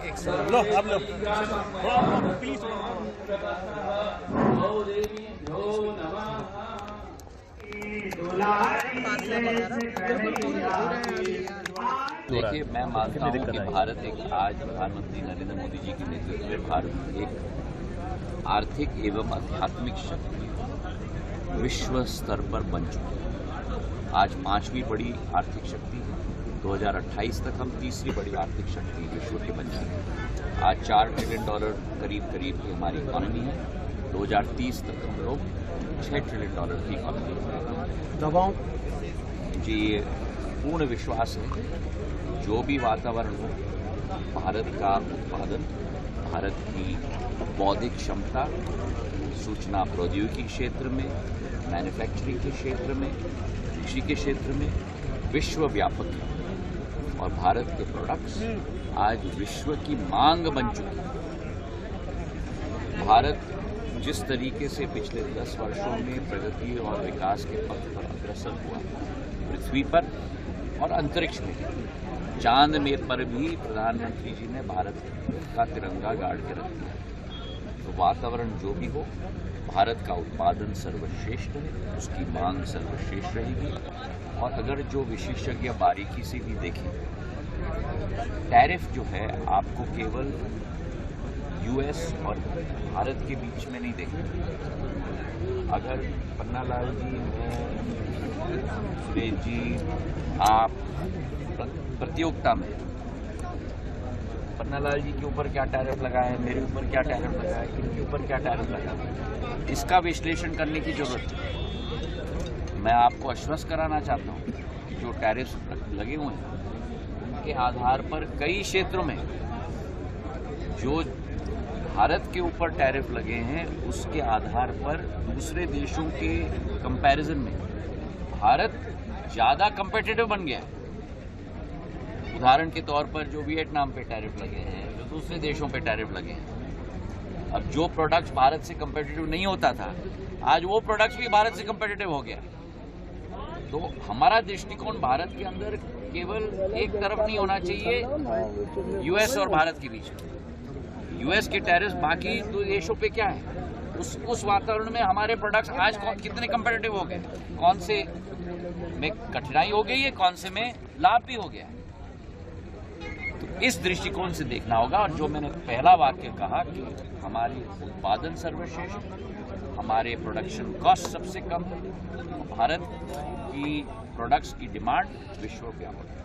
लो आप लो प्लीज। देखिए, मैं मानता हूँ कि भारत आज प्रधानमंत्री नरेंद्र मोदी जी के नेतृत्व में भारत एक आर्थिक एवं आध्यात्मिक शक्ति विश्व स्तर पर बन चुकी है। आज 5वीं बड़ी आर्थिक शक्ति है। 2028 तक हम तीसरी बड़ी आर्थिक शक्ति विश्व के बन जाएंगे। आज $4 ट्रिलियन करीब की हमारी इकॉनमी है। 2030 तक हम लोग $6 ट्रिलियन की इकॉनमी दबाओ जी। ये पूर्ण विश्वास है, जो भी वातावरण हो, भारत का उत्पादन, भारत की बौद्धिक क्षमता, सूचना प्रौद्योगिकी क्षेत्र में, मैन्युफैक्चरिंग के क्षेत्र में, कृषि के क्षेत्र में विश्वव्यापक है और भारत के प्रोडक्ट्स आज विश्व की मांग बन चुकी है। भारत जिस तरीके से पिछले 10 वर्षों में प्रगति और विकास के पथ पर अग्रसर हुआ, पृथ्वी पर और अंतरिक्ष में, चांद में पर भी प्रधानमंत्री जी ने भारत का तिरंगा गाड़ के रख दिया। तो वातावरण जो भी हो, भारत का उत्पादन सर्वश्रेष्ठ है, उसकी मांग सर्वश्रेष्ठ रहेगी। और अगर जो विशेषज्ञ बारीकी से भी देखें, टैरिफ जो है आपको केवल यूएस और भारत के बीच में नहीं देखें। अगर पन्नालाल जी, मैं, सुरेश जी, आप प्रतियोगिता में पन्नालाल जी के ऊपर क्या टैरिफ लगा है, मेरे ऊपर क्या टैरिफ लगा है, इनके ऊपर क्या टैरिफ लगा है, इसका विश्लेषण करने की जरूरत है। मैं आपको आश्वस्त कराना चाहता हूँ कि जो टैरिफ लगे हुए हैं उनके आधार पर कई क्षेत्रों में जो भारत के ऊपर टैरिफ लगे हैं, उसके आधार पर दूसरे देशों के कंपैरिजन में भारत ज़्यादा कम्पिटिटिव बन गया है। उदाहरण के तौर पर जो वियतनाम पे टैरिफ लगे हैं, जो दूसरे देशों पे टैरिफ लगे हैं, अब जो प्रोडक्ट्स भारत से कम्पिटिटिव नहीं होता था, आज वो प्रोडक्ट्स भी भारत से कम्पिटिटिव हो गया। तो हमारा दृष्टिकोण भारत के अंदर केवल एक तरफ नहीं होना चाहिए, यूएस और भारत के बीच में। यूएस के टैरिफ बाकी दो देशों पे क्या है, उस वातावरण में हमारे प्रोडक्ट्स आज कितने कम्पिटिटिव हो गए, कौन से में कठिनाई हो गई है, कौन से में लाभ भी हो गया है। तो इस दृष्टिकोण से देखना होगा। और जो मैंने पहला वाक्य कहा कि हमारी उत्पादन सर्वश्रेष्ठ, हमारे प्रोडक्शन कॉस्ट सबसे कम, भारत की प्रोडक्ट्स की डिमांड विश्वव्यापक है।